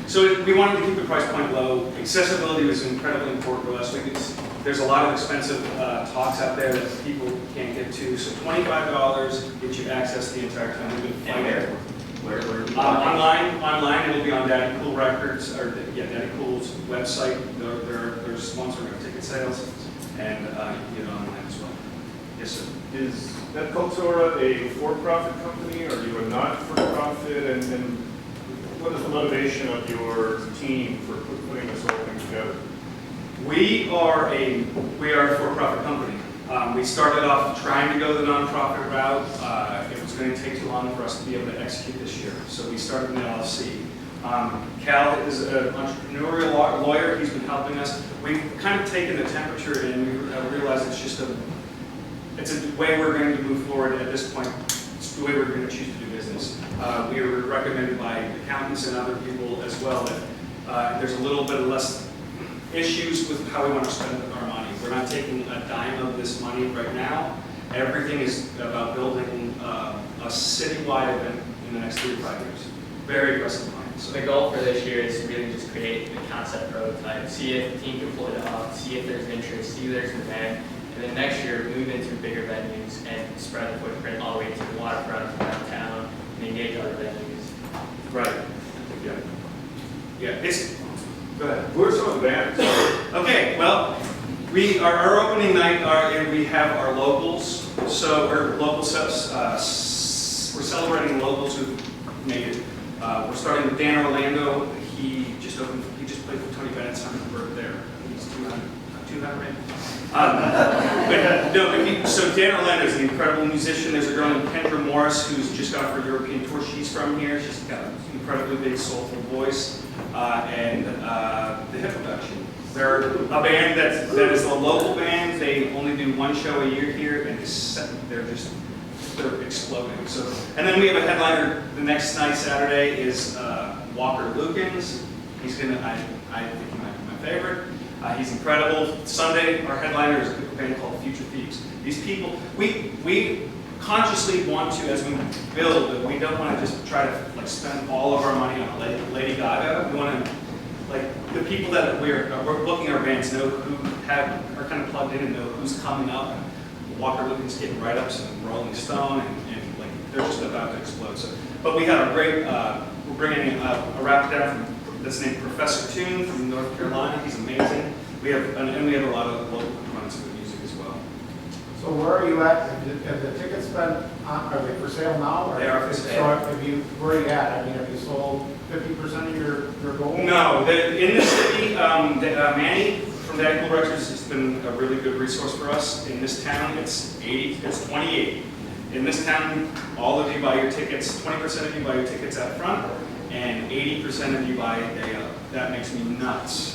N: So we wanted to keep the price point low. Accessibility was incredibly important for us. There's a lot of expensive talks out there that people can't get to. So $25 gets you access the entire time. We've been flying online. It'll be on Daddy Cool Records, or Daddy Cool's website. They're sponsoring our ticket sales, and you can get it online as well. Yes, sir.
E: Is that Cultura a for-profit company, or are you a not-for-profit, and what is the motivation of your team for putting this whole thing together?
N: We are a for-profit company. We started off trying to go the nonprofit route. It was going to take too long for us to be able to execute this year, so we started an LLC. Cal is an entrepreneurial lawyer. He's been helping us. We've kind of taken the temperature and we realized it's a way we're going to move forward at this point. It's the way we're going to choose to do business. We were recommended by accountants and other people as well that there's a little bit of less issues with how we want to spend our money. We're not taking a dime of this money right now. Everything is about building a citywide event in the next 3 to 5 years. Very aggressive plan.
P: So the goal for this year is to really just create the concept prototype, see if the team can pull it off, see if there's interest, see if there's demand, and then next year move into bigger venues and spread the footprint all the way to the waterfront, downtown, and engage other venues.
N: Right. Yeah. Go ahead.
E: Who are some of the bands?
N: Okay. Well, our opening night we have our locals. So we're local subs. We're celebrating locals who made it. We're starting with Dan Orlando. He just played for Tony Bennett's Hummingbird there. He's 200 maybe. So Dan Orlando is an incredible musician. There's a girl named Kendra Morris who's just got off her European tour. She's from here. She's got an incredibly big soulful voice. And the Hip Production. They're a band that is a local band. They only do 1 show a year here, and they're exploding. So, and then we have a headliner the next night, Saturday, is Walker Lukens. He's gonna, I think he might be my favorite. He's incredible. Sunday, our headliner is a band called Future Thieves. These people, we consciously want to, as we build, but we don't want to just try to spend all of our money on Lady Gaga. We want to, the people that we're booking our bands know who are kind of plugged in and know who's coming up. Walker Lukens getting write-ups and Rolling Stone, and they're just about to explode. So, but we have a great, we're bringing in a rap down that's named Professor Tune from North Carolina. He's amazing. We have a lot of local components of music as well.
Q: So where are you at? Have the tickets been, are they for sale now? Or
N: They are for sale.
Q: So where are you at? I mean, have you sold 50% of your goal?
N: No, in the city, Manny from Daddy Cool Records has been a really good resource for us. In this town, it's 28. In this town, all of you buy your tickets, 20% of you buy your tickets out front, and 80% of you buy a day up. That makes me nuts.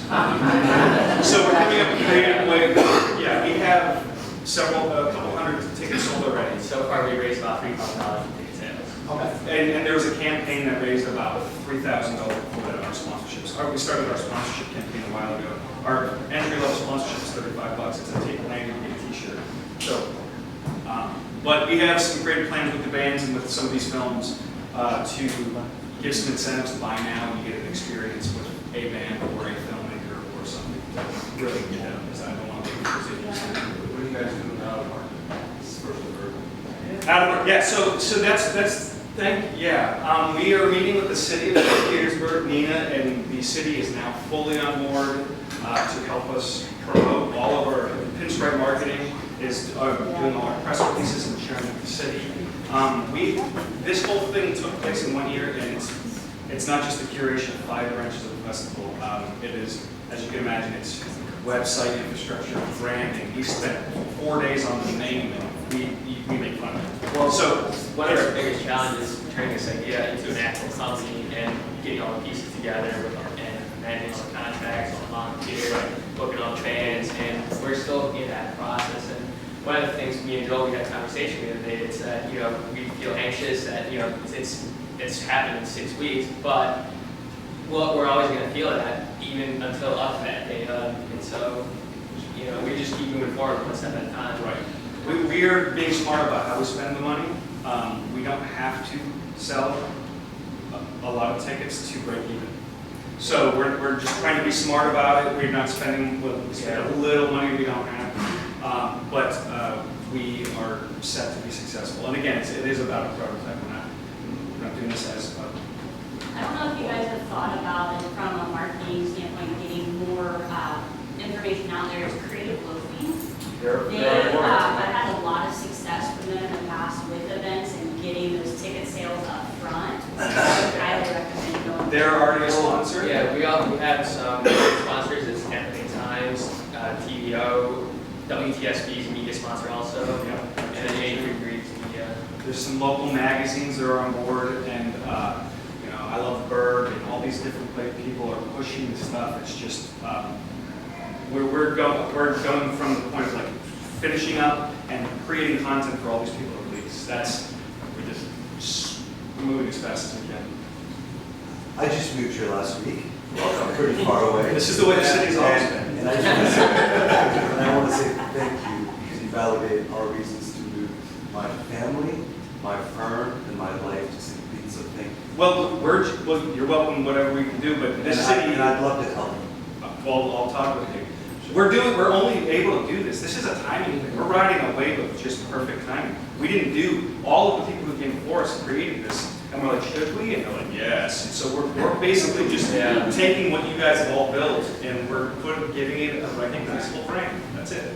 N: So we're coming up with a creative way. Yeah, we have a couple hundred tickets sold already.
P: So far, we raised about $3,000 in ticket sales.
N: Okay. And there was a campaign that raised about $3,000 for our sponsorships. We started our sponsorship campaign a while ago. Our entry-level sponsorship is $35. It's a tape lanyard and a t-shirt. So, but we have some great plans with the bands and with some of these films to give some incentives to buy now, and you get an experience with a band or a filmmaker or something. Really, I don't want to be
E: What do you guys do now?
N: Yeah, so we are meeting with the city of Petersburg, Nina, and the city is now fully on board to help us promote all of our pinstripe marketing, is doing all our press releases and sharing with the city. This whole thing took place in 1 year, and it's not just the curation of 5 branches of the festival. It is, as you can imagine, it's website infrastructure, branding. We spent 4 days on the name, and we make fun of it.
P: Well, so one of our biggest challenges is turning this idea into an actual company and getting all the pieces together and managing all the contracts, all the volunteers, booking all the bands, and we're still in that process. And one of the things me and Joel, we had a conversation the other day, it's that, we feel anxious that, it's happened in 6 weeks, but we're always going to feel that even until up to that day. And so, we just keep moving forward one step at a time.
N: Right. We are being smart about how we spend the money. We don't have to sell a lot of tickets to break even. So we're just trying to be smart about it. We're not spending, we spend a little money we don't have. But we are set to be successful. And again, it is about a prototype. We're not doing this as a...
R: I don't know if you guys have thought about it from a marketing standpoint, getting more information out there as creative loafing. I've had a lot of success from them in the past with events and getting those ticket sales up front. So I highly recommend going.
N: They're already a sponsor?
P: Yeah, we have some sponsors. It's Campaign Times, TVO, WTSB is a media sponsor also, and then Angry Breeds Media.
N: There's some local magazines that are on board, and I Love Berg, and all these different people are pushing this stuff. It's just we're going from the point of like finishing up and creating content for all these people to release. We're just moving as fast as we can.
G: I just moved here last week. I'm pretty far away.
N: This is the way the city's always been.
G: And I want to say thank you because you validated our reasons to move my family, my firm, and my life to St. Pete. So thank you.
N: Well, you're welcome, whatever we can do, but this city...
G: And I'd love to help.
N: Well, I'll talk with you. We're only able to do this. This is a timing thing. We're riding a wave of just perfect timing. We didn't do, all of the people who came before us created this, and we're like, should we? And they're like, yes. So we're basically just taking what you guys have all built, and we're giving it a recognizable brand. That's it.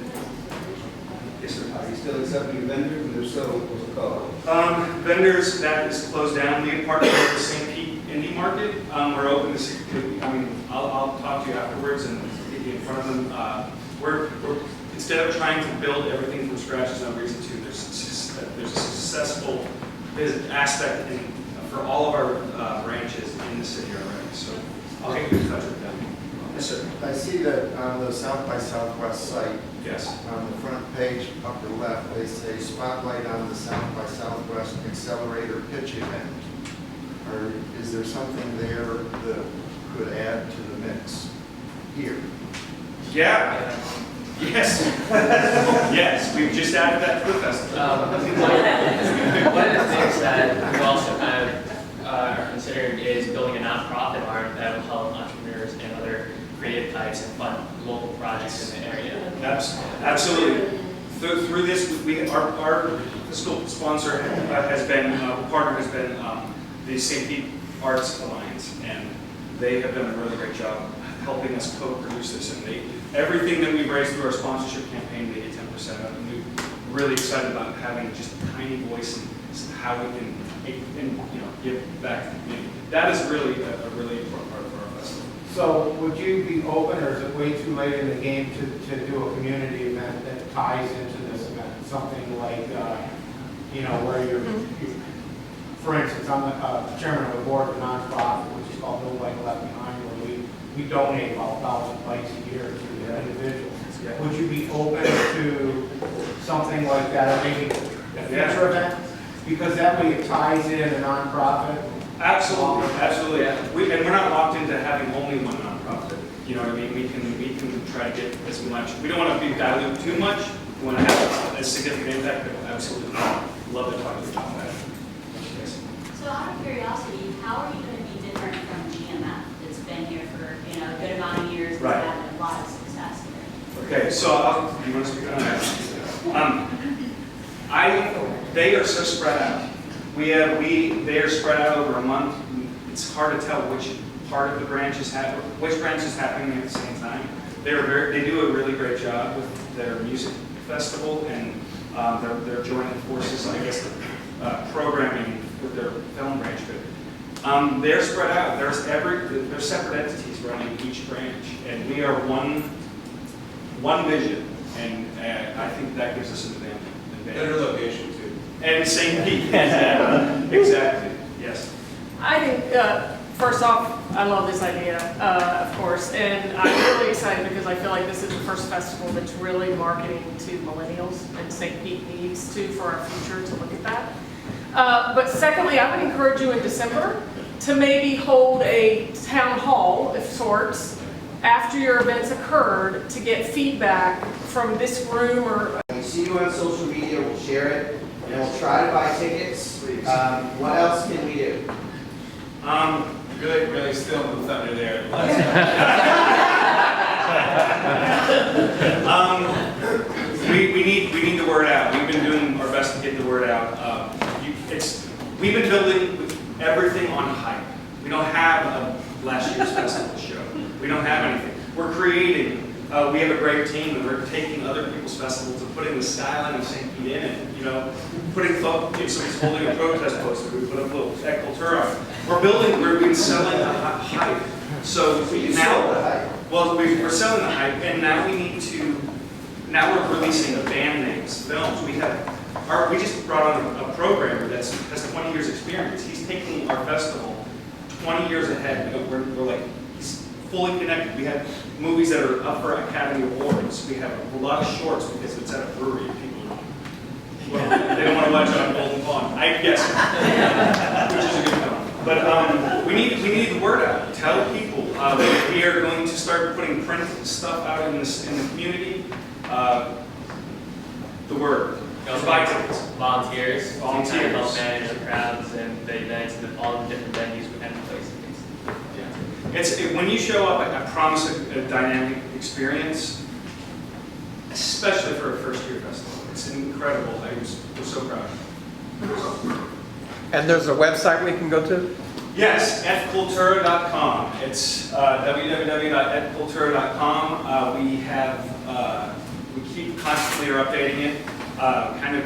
N: Yes, sir.
J: Are you still accepting vendors? And if so, what's it called?
N: Vendors, that is closed down. We partnered with the St. Pete Indie Market. We're open to, I'll talk to you afterwards and get you in front of them. We're instead of trying to build everything from scratch, there's no reason to. There's a successful aspect for all of our branches in the city already. So I'll get you in touch with them. Yes, sir.
D: I see that on the South by Southwest site.
N: Yes.
D: On the front page, upper left, they say spotlight on the South by Southwest Accelerator Pitch Event. Or is there something there that could add to the mix here?
N: Yeah. Yes. Yes, we've just added that to the festival.
P: One of the things that we also kind of are considering is building a nonprofit arm that will help entrepreneurs and other creative types and fund local projects in the area.
N: Absolutely. Through this, our fiscal sponsor has been, partner has been the St. Pete Arts Alliance, and they have done a really great job helping us co-produce this. And everything that we've raised through our sponsorship campaign, they get 10% of it. And we're really excited about having just a tiny voice in how we can give back to the community. That is really a really important part of our festival.
Q: So would you be open, or is it way too late in the game to do a community event that ties into this event? Something like, where you're, for instance, I'm the chairman of a board of a nonprofit, which is called No Bike Left Behind, where we donate about 1,000 bikes a year to individuals. Yeah. Would you be open to something like that, or maybe a future event? Because that way it ties in a nonprofit.
N: Absolutely, absolutely. And we're not locked into having only one nonprofit. You know what I mean? We can try to get as much. We don't want to be diluted too much. We want to have a significant impact, but absolutely love to talk to you about that. Yes.
R: So out of curiosity, how are you going to be different from GMF that's been here for a good amount of years and had a lot of success here?
N: Okay, so you want to speak on that? They are so spread out. They are spread out over a month. It's hard to tell which part of the branch is which branch is happening at the same time. They do a really great job with their music festival, and they're joining forces, I guess, programming with their film branch. But they're spread out. There's separate entities running each branch, and we are one vision, and I think that gives us an advantage.
J: Better location too.
N: And same peak. Exactly. Yes.
S: I think, first off, I love this idea, of course, and I'm really excited because I feel like this is the first festival that's really marketing to millennials, and St. Pete needs to for our future to look at that. But secondly, I would encourage you in December to maybe hold a town hall of sorts after your events occurred to get feedback from this room or.
J: We see you on social media, we'll share it, and we'll try to buy tickets. What else can we do?
A: Really stealing the thunder there.
N: We need the word out. We've been doing our best to get the word out. We've been building everything on hype. We don't have a last year's festival show. We don't have anything. We're creating. We have a great team, and we're taking other people's festivals and putting the skyline of St. Pete in it. Someone's holding a protest poster. We put up a little at Cultura. We've been selling the hype. So now, well, we're selling the hype, and now we need to. Now we're releasing the band names, films. We just brought on a programmer that has 20 years experience. He's taking our festival 20 years ahead. We're like. Fully connected. We have movies that are up for Academy Awards. We have a lot of shorts because it's at a brewery. People, they don't want to watch it on Golden Pond. I guess, which is a good film. But we need the word out. Tell people. We are going to start putting print stuff out in the community. The word.
P: Buy tickets. Volunteers. To
N: Volunteers.
P: kind of help manage the crowds and the events and all the different venues we have in place.
N: When you show up, I promise a dynamic experience, especially for a first-year festival. It's incredible. We're so proud.
T: And there's a website we can go to?
N: Yes, fcultura.com. It's www.fcultura.com. We keep constantly updating it.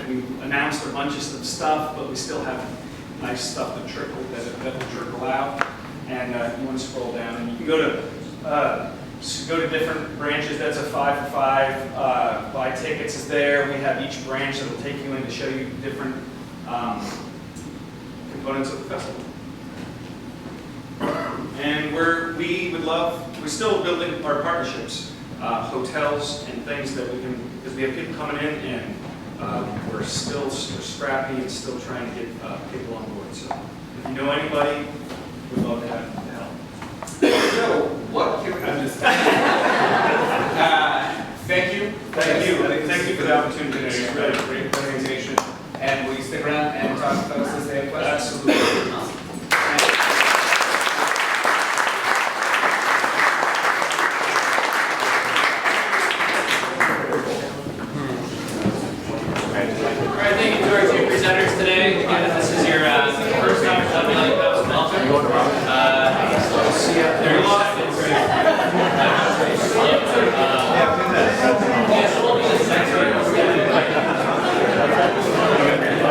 N: We announced a bunch of stuff, but we still have nice stuff that will trickle out. And you want to scroll down, and you can go to different branches. That's a 5 for 5. Buy tickets is there. We have each branch that will take you in to show you different components of the festival. And we're still building our partnerships, hotels and things that we can, because we have people coming in, and we're scrappy and still trying to get people on board. So if you know anybody. We'd love to have help.
A: So, what can I'm just thank you. Thank you for the opportunity. It's really a great presentation. And will you stick around and talk to us